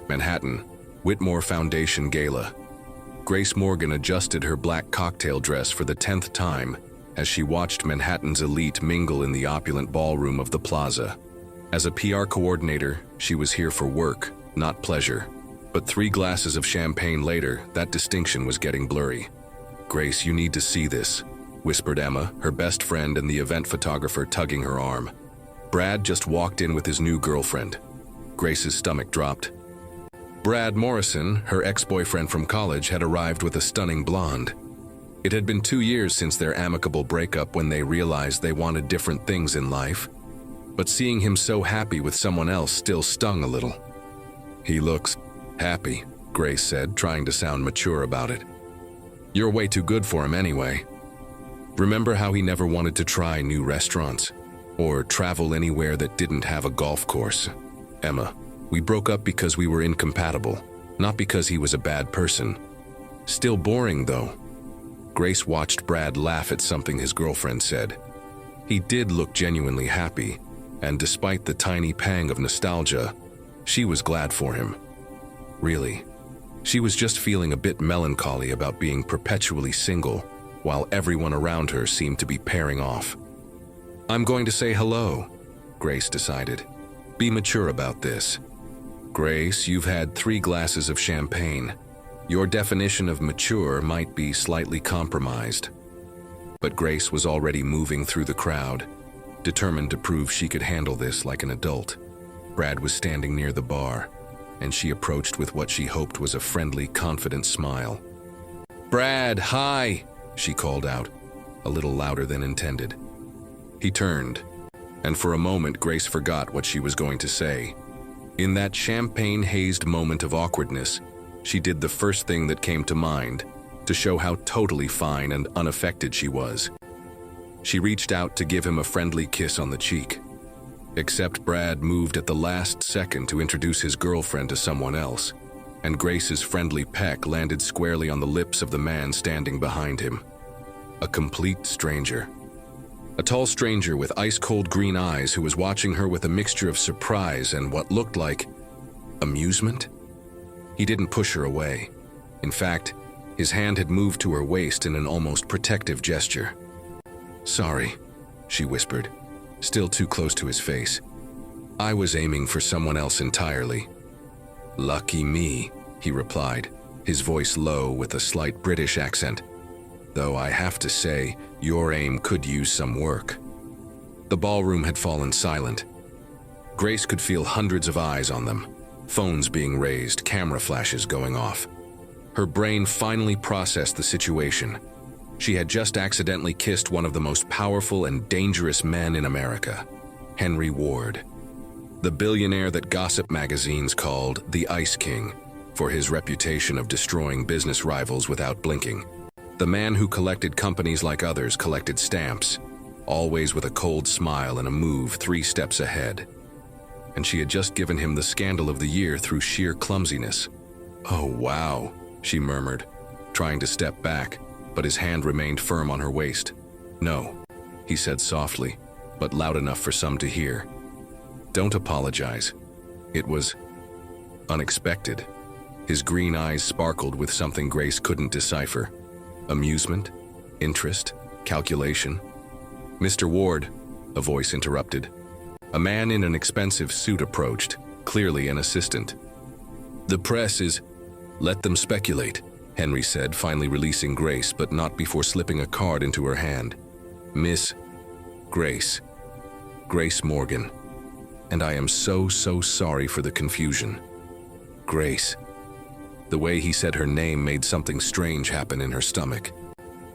Manhattan, Whitmore Foundation Gala. Grace Morgan adjusted her black cocktail dress for the 10th time as she watched Manhattan's elite mingle in the opulent ballroom of the plaza. As a PR coordinator, she was here for work, not pleasure. But 3 glasses of champagne later, that distinction was getting blurry. "Grace, you need to see this," whispered Emma, her best friend and the event photographer tugging her arm. Brad just walked in with his new girlfriend. Grace's stomach dropped. Brad Morrison, her ex-boyfriend from college, had arrived with a stunning blonde. It had been 2 years since their amicable breakup when they realized they wanted different things in life. But seeing him so happy with someone else still stung a little. "He looks happy," Grace said, trying to sound mature about it. "You're way too good for him anyway. Remember how he never wanted to try new restaurants? Or travel anywhere that didn't have a golf course? Emma, we broke up because we were incompatible, not because he was a bad person. Still boring, though." Grace watched Brad laugh at something his girlfriend said. He did look genuinely happy, and despite the tiny pang of nostalgia, she was glad for him. Really, she was just feeling a bit melancholy about being perpetually single, while everyone around her seemed to be pairing off. "I'm going to say hello," Grace decided. "Be mature about this." "Grace, you've had 3 glasses of champagne. Your definition of mature might be slightly compromised." But Grace was already moving through the crowd, determined to prove she could handle this like an adult. Brad was standing near the bar, and she approached with what she hoped was a friendly, confident smile. "Brad, hi!" she called out, a little louder than intended. He turned, and for a moment Grace forgot what she was going to say. In that champagne-hazed moment of awkwardness, she did the first thing that came to mind, to show how totally fine and unaffected she was. She reached out to give him a friendly kiss on the cheek. Except Brad moved at the last second to introduce his girlfriend to someone else, and Grace's friendly peck landed squarely on the lips of the man standing behind him. A complete stranger. A tall stranger with ice-cold green eyes who was watching her with a mixture of surprise and what looked like amusement. He didn't push her away. In fact, his hand had moved to her waist in an almost protective gesture. "Sorry," she whispered, still too close to his face. "I was aiming for someone else entirely." "Lucky me," he replied, his voice low with a slight British accent. "Though I have to say, your aim could use some work." The ballroom had fallen silent. Grace could feel hundreds of eyes on them, phones being raised, camera flashes going off. Her brain finally processed the situation. She had just accidentally kissed one of the most powerful and dangerous men in America, Henry Ward, the billionaire that gossip magazines called the Ice King for his reputation of destroying business rivals without blinking. The man who collected companies like others collected stamps, always with a cold smile and a move 3 steps ahead. And she had just given him the scandal of the year through sheer clumsiness. "Oh, wow," she murmured, trying to step back, but his hand remained firm on her waist. "No," he said softly, but loud enough for some to hear. "Don't apologize. It was unexpected." His green eyes sparkled with something Grace couldn't decipher. Amusement? Interest? Calculation? "Mr. Ward," a voice interrupted. A man in an expensive suit approached, clearly an assistant. "The press is—" "Let them speculate," Henry said, finally releasing Grace, but not before slipping a card into her hand. "Miss Grace. Grace Morgan. And I am so sorry for the confusion. Grace." The way he said her name made something strange happen in her stomach.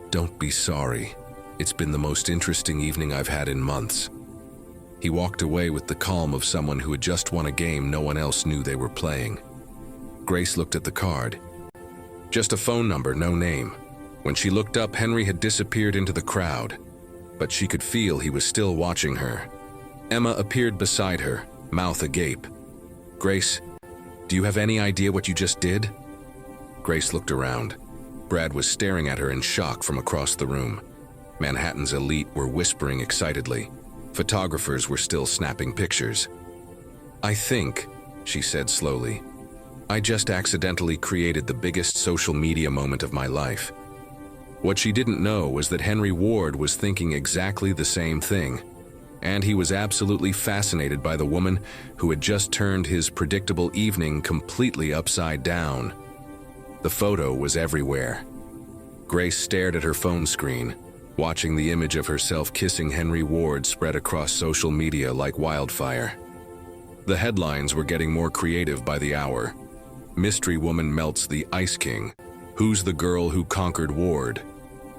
"Don't be sorry. It's been the most interesting evening I've had in months." He walked away with the calm of someone who had just won a game no one else knew they were playing. Grace looked at the card. Just a phone number, no name. When she looked up, Henry had disappeared into the crowd, but she could feel he was still watching her. Emma appeared beside her, mouth agape. "Grace, do you have any idea what you just did?" Grace looked around. Brad was staring at her in shock from across the room. Manhattan's elite were whispering excitedly. Photographers were still snapping pictures. "I think," she said slowly, I just accidentally created the biggest social media moment of my life. What she didn't know was that Henry Ward was thinking exactly the same thing, and he was absolutely fascinated by the woman who had just turned his predictable evening completely upside down. The photo was everywhere. Grace stared at her phone screen, watching the image of herself kissing Henry Ward spread across social media like wildfire. The headlines were getting more creative by the hour. Mystery woman melts the Ice King. Who's the girl who conquered Ward?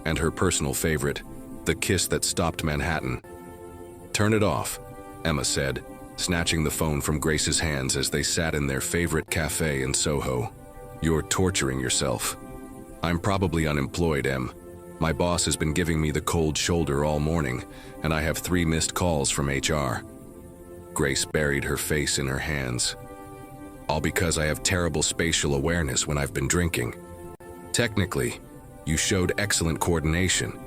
And her personal favorite, the kiss that stopped Manhattan. Turn it off, Emma said, snatching the phone from Grace's hands as they sat in their favorite cafe in Soho. You're torturing yourself. I'm probably unemployed, Em. My boss has been giving me the cold shoulder all morning, and I have 3 missed calls from HR. Grace buried her face in her hands. All because I have terrible spatial awareness when I've been drinking. Technically, you showed excellent coordination.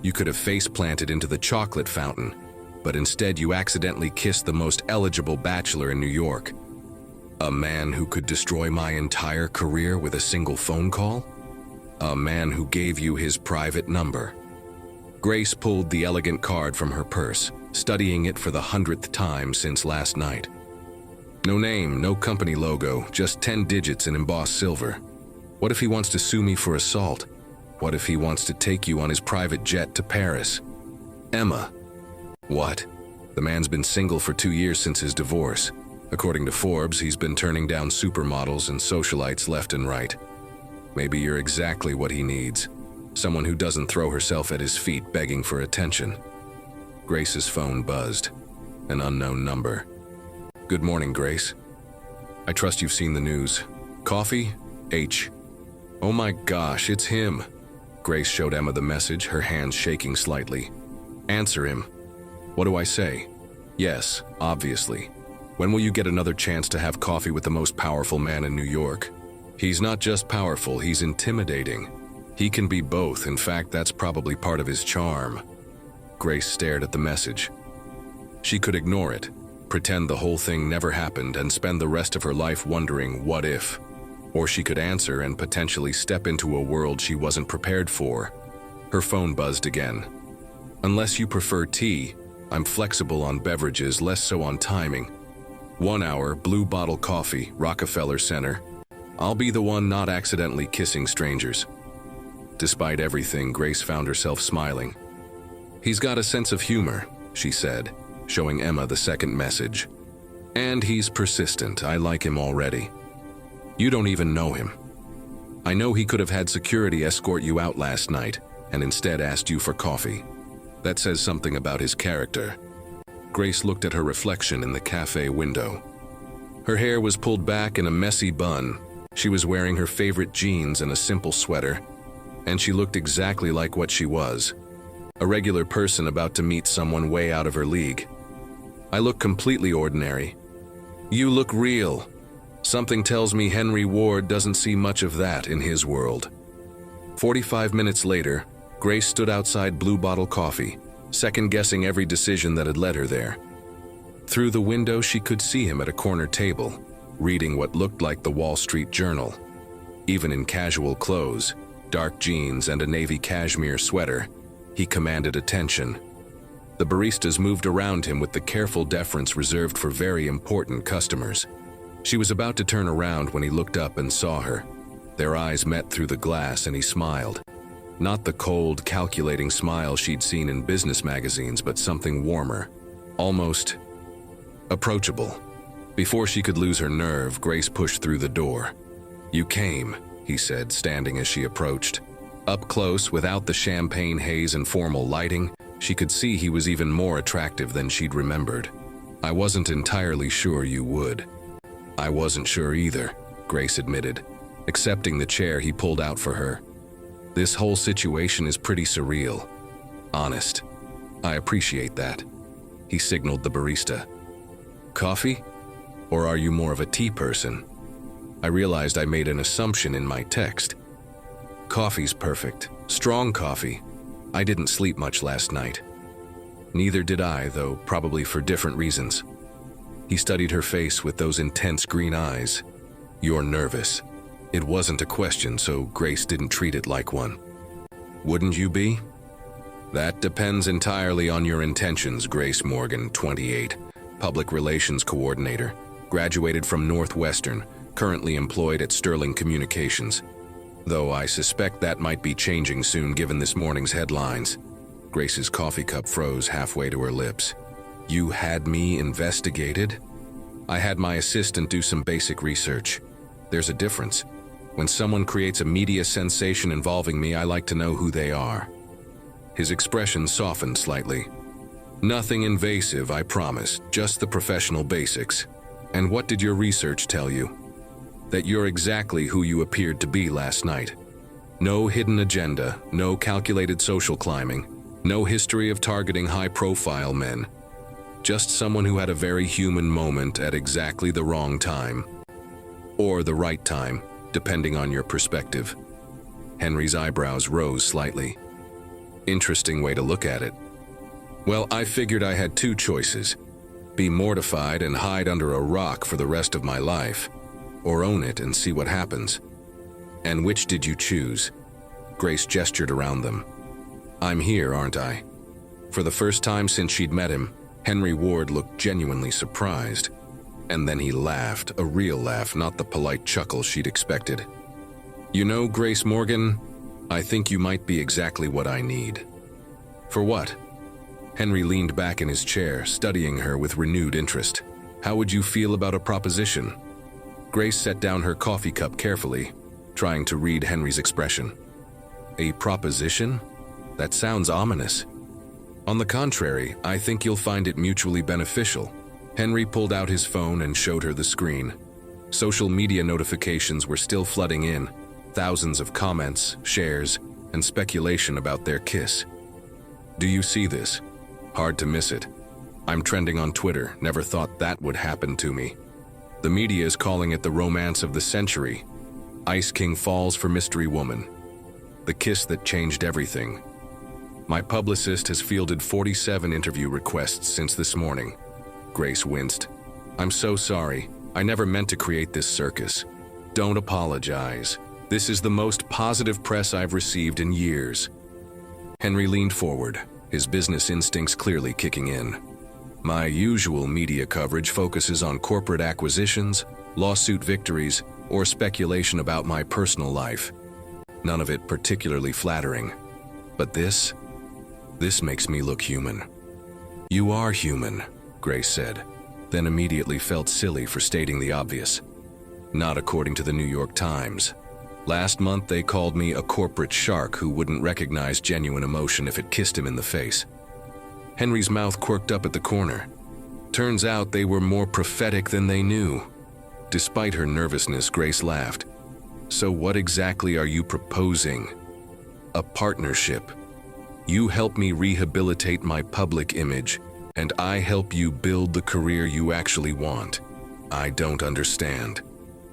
You could have face-planted into the chocolate fountain, but instead you accidentally kissed the most eligible bachelor in New York. A man who could destroy my entire career with a single phone call? A man who gave you his private number. Grace pulled the elegant card from her purse, studying it for the 100th time since last night. No name, no company logo, just 10 digits in embossed silver. What if he wants to sue me for assault? What if he wants to take you on his private jet to Paris? Emma. What? The man's been single for 2 years since his divorce. According to Forbes, he's been turning down supermodels and socialites left and right. Maybe you're exactly what he needs. Someone who doesn't throw herself at his feet begging for attention. Grace's phone buzzed. An unknown number. Good morning, Grace. I trust you've seen the news. Coffee? H. Oh my gosh, it's him. Grace showed Emma the message, her hands shaking slightly. Answer him. What do I say? Yes, obviously. When will you get another chance to have coffee with the most powerful man in New York? He's not just powerful, he's intimidating. He can be both, in fact, that's probably part of his charm. Grace stared at the message. She could ignore it, pretend the whole thing never happened, and spend the rest of her life wondering what if. Or she could answer and potentially step into a world she wasn't prepared for. Her phone buzzed again. Unless you prefer tea, I'm flexible on beverages, less so on timing. 1 hour, blue bottle coffee, Rockefeller Center. I'll be the one not accidentally kissing strangers. Despite everything, Grace found herself smiling. He's got a sense of humor, she said, showing Emma the second message. And he's persistent, I like him already. You don't even know him. I know he could have had security escort you out last night, and instead asked you for coffee. That says something about his character. Grace looked at her reflection in the cafe window. Her hair was pulled back in a messy bun. She was wearing her favorite jeans and a simple sweater, and she looked exactly like what she was. A regular person about to meet someone way out of her league. I look completely ordinary. You look real. Something tells me Henry Ward doesn't see much of that in his world. 45 minutes later, Grace stood outside Blue Bottle Coffee, second-guessing every decision that had led her there. Through the window, she could see him at a corner table, reading what looked like the Wall Street Journal. Even in casual clothes, dark jeans and a navy cashmere sweater, he commanded attention. The baristas moved around him with the careful deference reserved for very important customers. She was about to turn around when he looked up and saw her. Their eyes met through the glass and he smiled. Not the cold, calculating smile she'd seen in business magazines, but something warmer, almost approachable. Before she could lose her nerve, Grace pushed through the door. You came, he said, standing as she approached. Up close, without the champagne haze and formal lighting, she could see he was even more attractive than she'd remembered. I wasn't entirely sure you would. I wasn't sure either, Grace admitted, accepting the chair he pulled out for her. This whole situation is pretty surreal. Honest. I appreciate that. He signaled the barista. Coffee? Or are you more of a tea person? I realized I made an assumption in my text. Coffee's perfect. Strong coffee. I didn't sleep much last night. Neither did I, though probably for different reasons. He studied her face with those intense green eyes. You're nervous. It wasn't a question, so Grace didn't treat it like one. Wouldn't you be? That depends entirely on your intentions. Grace Morgan, 28, Public Relations Coordinator, graduated from Northwestern, currently employed at Sterling Communications. Though I suspect that might be changing soon given this morning's headlines. Grace's coffee cup froze halfway to her lips. You had me investigated? I had my assistant do some basic research. There's a difference. When someone creates a media sensation involving me, I like to know who they are. His expression softened slightly. Nothing invasive, I promise, just the professional basics. And what did your research tell you? That you're exactly who you appeared to be last night. No hidden agenda, no calculated social climbing, no history of targeting high-profile men. Just someone who had a very human moment at exactly the wrong time. Or the right time, depending on your perspective. Henry's eyebrows rose slightly. Interesting way to look at it. Well, I figured I had two choices. Be mortified and hide under a rock for the rest of my life, or own it and see what happens. And which did you choose? Grace gestured around them. I'm here, aren't I? For the first time since she'd met him, Henry Ward looked genuinely surprised. And then he laughed, a real laugh, not the polite chuckle she'd expected. You know, Grace Morgan, I think you might be exactly what I need. For what? Henry leaned back in his chair, studying her with renewed interest. How would you feel about a proposition? Grace set down her coffee cup carefully, trying to read Henry's expression. A proposition? That sounds ominous. On the contrary, I think you'll find it mutually beneficial. Henry pulled out his phone and showed her the screen. Social media notifications were still flooding in, thousands of comments, shares, and speculation about their kiss. Do you see this? Hard to miss it. I'm trending on Twitter, never thought that would happen to me. The media is calling it the romance of the century. Ice King falls for mystery woman. The kiss that changed everything. My publicist has fielded 47 interview requests since this morning. Grace winced. I'm so sorry. I never meant to create this circus. Don't apologize. This is the most positive press I've received in years. Henry leaned forward, his business instincts clearly kicking in. My usual media coverage focuses on corporate acquisitions, lawsuit victories, or speculation about my personal life. None of it particularly flattering. But this makes me look human. You are human, Grace said, then immediately felt silly for stating the obvious. Not according to the New York Times. Last month they called me a corporate shark who wouldn't recognize genuine emotion if it kissed him in the face. Henry's mouth quirked up at the corner. Turns out they were more prophetic than they knew. Despite her nervousness, Grace laughed. So what exactly are you proposing? A partnership. You help me rehabilitate my public image, and I help you build the career you actually want. I don't understand.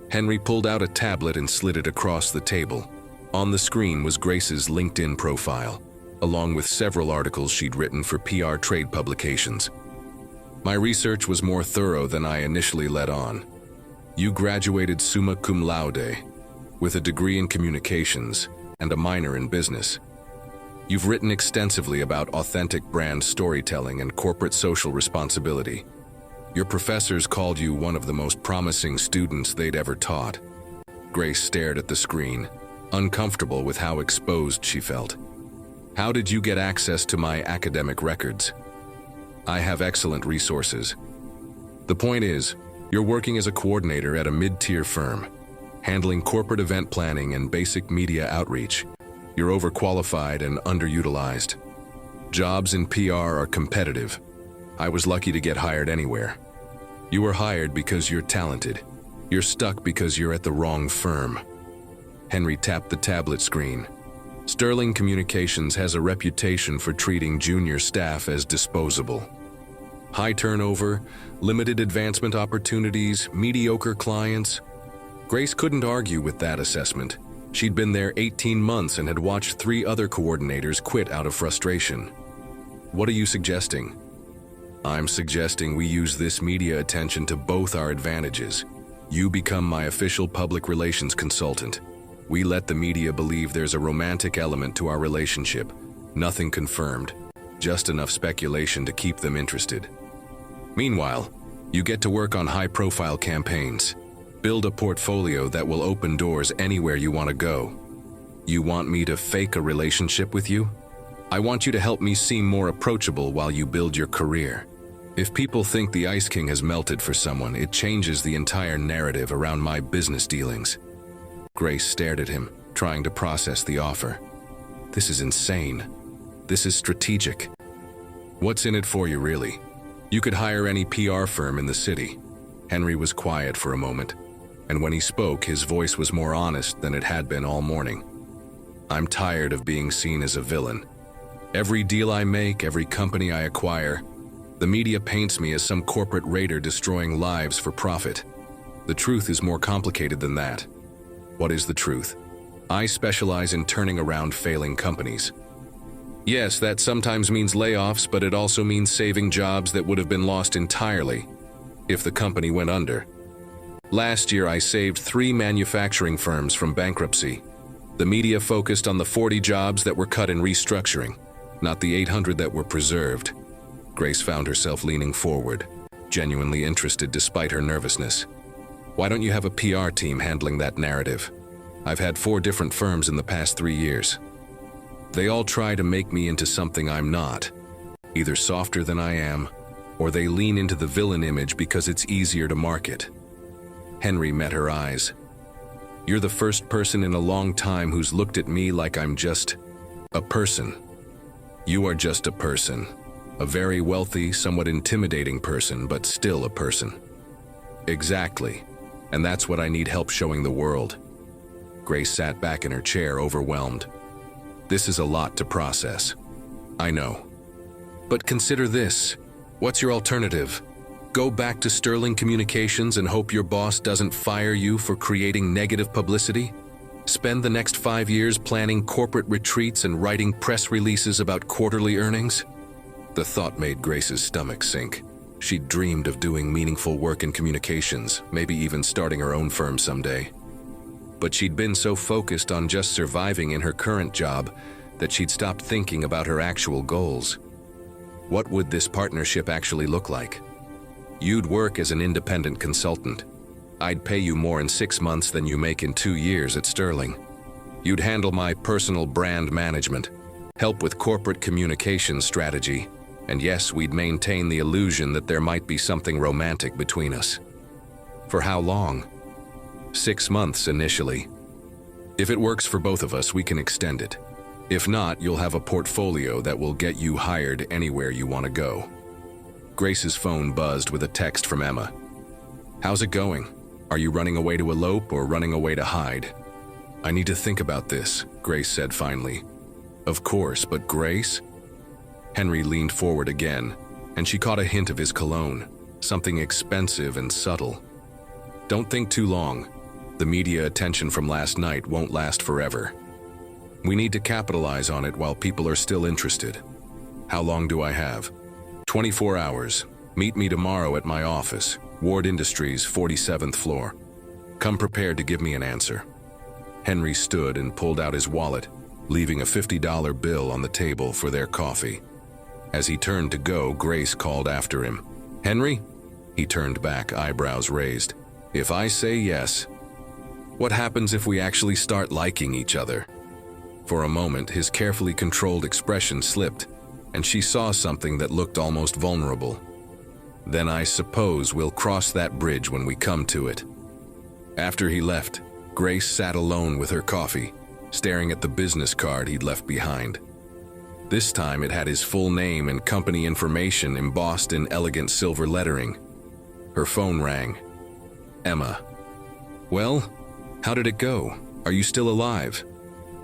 Henry pulled out a tablet and slid it across the table. On the screen was Grace's LinkedIn profile, along with several articles she'd written for PR trade publications. My research was more thorough than I initially let on. You graduated summa cum laude, with a degree in communications and a minor in business. You've written extensively about authentic brand storytelling and corporate social responsibility. Your professors called you one of the most promising students they'd ever taught. Grace stared at the screen, uncomfortable with how exposed she felt. How did you get access to my academic records? I have excellent resources. The point is, you're working as a coordinator at a mid-tier firm, handling corporate event planning and basic media outreach. You're overqualified and underutilized. Jobs in PR are competitive. I was lucky to get hired anywhere. You were hired because you're talented. You're stuck because you're at the wrong firm. Henry tapped the tablet screen. Sterling Communications has a reputation for treating junior staff as disposable. High turnover, limited advancement opportunities, mediocre clients. Grace couldn't argue with that assessment. She'd been there 18 months and had watched 3 other coordinators quit out of frustration. What are you suggesting? I'm suggesting we use this media attention to both our advantages. You become my official public relations consultant. We let the media believe there's a romantic element to our relationship. Nothing confirmed, just enough speculation to keep them interested. Meanwhile, you get to work on high-profile campaigns. Build a portfolio that will open doors anywhere you want to go. You want me to fake a relationship with you? I want you to help me seem more approachable while you build your career. If people think the Ice King has melted for someone, it changes the entire narrative around my business dealings. Grace stared at him, trying to process the offer. This is insane. This is strategic. What's in it for you, really? You could hire any PR firm in the city. Henry was quiet for a moment, and when he spoke, his voice was more honest than it had been all morning. I'm tired of being seen as a villain. Every deal I make, every company I acquire, the media paints me as some corporate raider destroying lives for profit. The truth is more complicated than that. What is the truth? I specialize in turning around failing companies. Yes, that sometimes means layoffs, but it also means saving jobs that would have been lost entirely if the company went under. Last year, I saved 3 manufacturing firms from bankruptcy. The media focused on the 40 jobs that were cut in restructuring, not the 800 that were preserved. Grace found herself leaning forward, genuinely interested despite her nervousness. Why don't you have a PR team handling that narrative? I've had 4 different firms in the past 3 years. They all try to make me into something I'm not, either softer than I am, or they lean into the villain image because it's easier to market. Henry met her eyes. You're the first person in a long time who's looked at me like I'm just a person. You are just a person. A very wealthy, somewhat intimidating person, but still a person. Exactly. And that's what I need help showing the world. Grace sat back in her chair, overwhelmed. This is a lot to process. I know. But consider this. What's your alternative? Go back to Sterling Communications and hope your boss doesn't fire you for creating negative publicity? Spend the next 5 years planning corporate retreats and writing press releases about quarterly earnings? The thought made Grace's stomach sink. She'd dreamed of doing meaningful work in communications, maybe even starting her own firm someday. But she'd been so focused on just surviving in her current job that she'd stopped thinking about her actual goals. What would this partnership actually look like? You'd work as an independent consultant. I'd pay you more in 6 months than you make in 2 years at Sterling. You'd handle my personal brand management, help with corporate communications strategy, and yes, we'd maintain the illusion that there might be something romantic between us. For how long? 6 months initially. If it works for both of us, we can extend it. If not, you'll have a portfolio that will get you hired anywhere you want to go. Grace's phone buzzed with a text from Emma. How's it going? Are you running away to elope or running away to hide? I need to think about this, Grace said finally. Of course, but Grace? Henry leaned forward again, and she caught a hint of his cologne, something expensive and subtle. Don't think too long. The media attention from last night won't last forever. We need to capitalize on it while people are still interested. How long do I have? 24 hours. Meet me tomorrow at my office, Ward Industries, 47th floor. Come prepared to give me an answer. Henry stood and pulled out his wallet, leaving a $50 bill on the table for their coffee. As he turned to go, Grace called after him. Henry? He turned back, eyebrows raised. If I say yes, what happens if we actually start liking each other? For a moment, his carefully controlled expression slipped, and she saw something that looked almost vulnerable. Then I suppose we'll cross that bridge when we come to it. After he left, Grace sat alone with her coffee, staring at the business card he'd left behind. This time it had his full name and company information embossed in elegant silver lettering. Her phone rang. Emma. Well, how did it go? Are you still alive?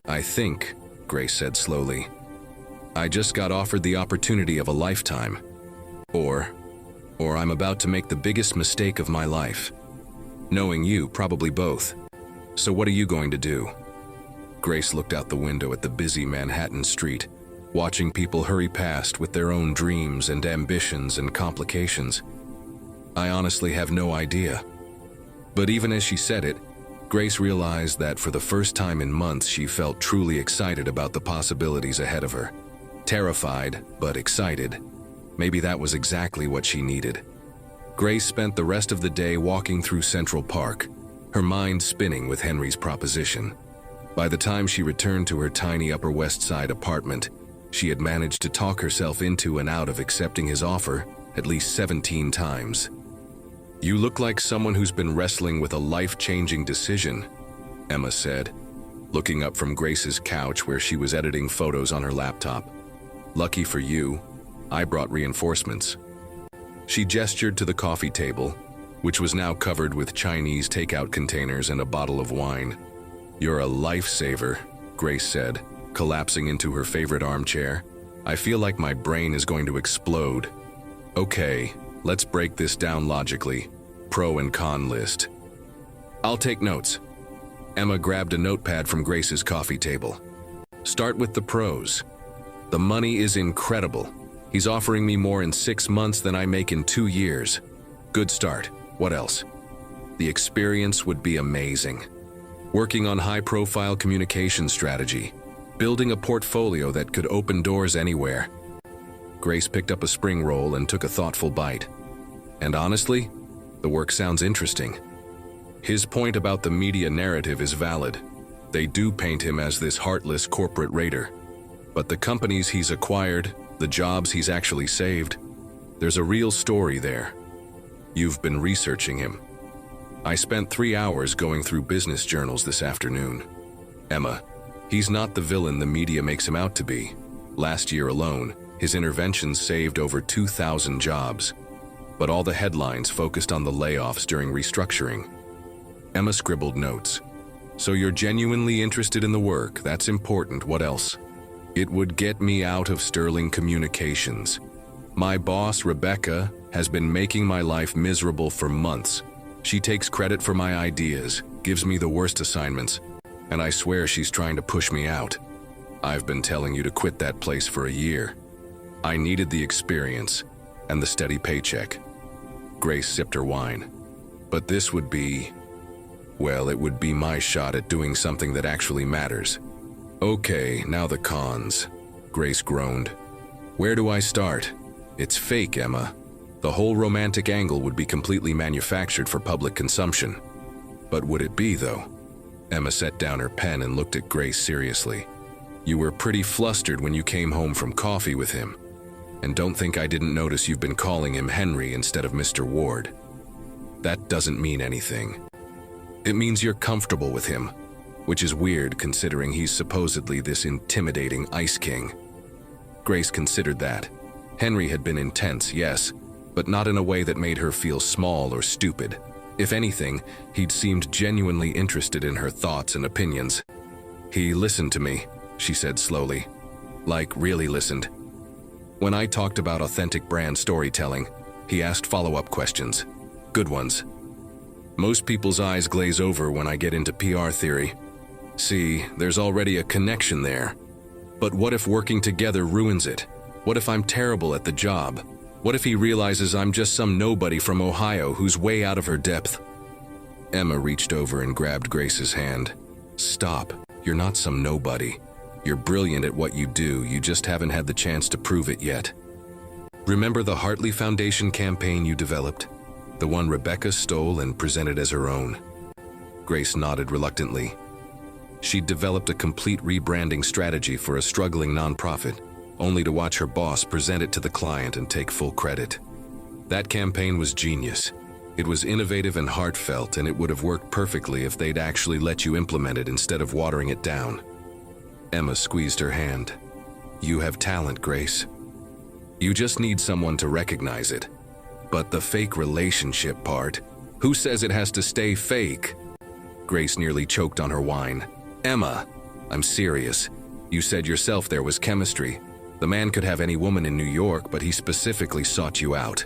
I think, Grace said slowly. I just got offered the opportunity of a lifetime. Or I'm about to make the biggest mistake of my life. Knowing you, probably both. So what are you going to do? Grace looked out the window at the busy Manhattan street, watching people hurry past with their own dreams and ambitions and complications. I honestly have no idea. But even as she said it, Grace realized that for the first time in months she felt truly excited about the possibilities ahead of her. Terrified, but excited. Maybe that was exactly what she needed. Grace spent the rest of the day walking through Central Park, her mind spinning with Henry's proposition. By the time she returned to her tiny Upper West Side apartment, she had managed to talk herself into and out of accepting his offer at least 17 times. "You look like someone who's been wrestling with a life-changing decision," Emma said, looking up from Grace's couch where she was editing photos on her laptop. "Lucky for you, I brought reinforcements." She gestured to the coffee table, which was now covered with Chinese takeout containers and a bottle of wine. "You're a lifesaver," Grace said, collapsing into her favorite armchair. "I feel like my brain is going to explode." "Okay, let's break this down logically. Pro and con list." "I'll take notes." Emma grabbed a notepad from Grace's coffee table. "Start with the pros. The money is incredible. He's offering me more in 6 months than I make in 2 years. Good start. What else?" "The experience would be amazing. Working on high-profile communication strategy. Building a portfolio that could open doors anywhere." Grace picked up a spring roll and took a thoughtful bite. "And honestly, the work sounds interesting." His point about the media narrative is valid. They do paint him as this heartless corporate raider. But the companies he's acquired, the jobs he's actually saved, there's a real story there. You've been researching him. I spent 3 hours going through business journals this afternoon. Emma, he's not the villain the media makes him out to be. Last year alone, his interventions saved over 2,000 jobs. But all the headlines focused on the layoffs during restructuring. Emma scribbled notes. "So you're genuinely interested in the work, that's important, what else?" "It would get me out of Sterling Communications. My boss, Rebecca, has been making my life miserable for months. She takes credit for my ideas, gives me the worst assignments, and I swear she's trying to push me out. I've been telling you to quit that place for a year. I needed the experience and the steady paycheck." Grace sipped her wine. "But this would be, well, it would be my shot at doing something that actually matters." "Okay, now the cons," Grace groaned. "Where do I start? It's fake, Emma. The whole romantic angle would be completely manufactured for public consumption." "But would it be, though?" Emma set down her pen and looked at Grace seriously. "You were pretty flustered when you came home from coffee with him. And don't think I didn't notice you've been calling him Henry instead of Mr. Ward. That doesn't mean anything. It means you're comfortable with him, which is weird considering he's supposedly this intimidating Ice King." Grace considered that. Henry had been intense, yes, but not in a way that made her feel small or stupid. If anything, he'd seemed genuinely interested in her thoughts and opinions. "He listened to me," she said slowly. "Like, really listened. When I talked about authentic brand storytelling, he asked follow-up questions. Good ones. Most people's eyes glaze over when I get into PR theory. See, there's already a connection there. But what if working together ruins it? What if I'm terrible at the job? What if he realizes I'm just some nobody from Ohio who's way out of her depth?" Emma reached over and grabbed Grace's hand. "Stop. You're not some nobody. You're brilliant at what you do, you just haven't had the chance to prove it yet. Remember the Hartley Foundation campaign you developed? The one Rebecca stole and presented as her own?" Grace nodded reluctantly. She'd developed a complete rebranding strategy for a struggling nonprofit, only to watch her boss present it to the client and take full credit. That campaign was genius. It was innovative and heartfelt, and it would have worked perfectly if they'd actually let you implement it instead of watering it down. Emma squeezed her hand. "You have talent, Grace. You just need someone to recognize it. But the fake relationship part, who says it has to stay fake?" Grace nearly choked on her wine. "Emma, I'm serious. You said yourself there was chemistry. The man could have any woman in New York, but he specifically sought you out.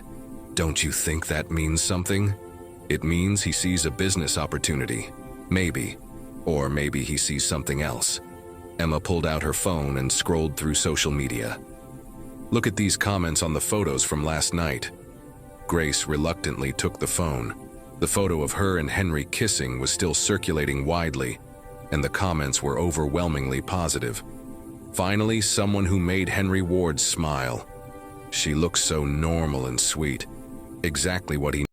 Don't you think that means something? It means he sees a business opportunity. Maybe. Or maybe he sees something else." Emma pulled out her phone and scrolled through social media. "Look at these comments on the photos from last night." Grace reluctantly took the phone. The photo of her and Henry kissing was still circulating widely, and the comments were overwhelmingly positive. Finally, someone who made Henry Ward smile. She looked so normal and sweet, exactly what he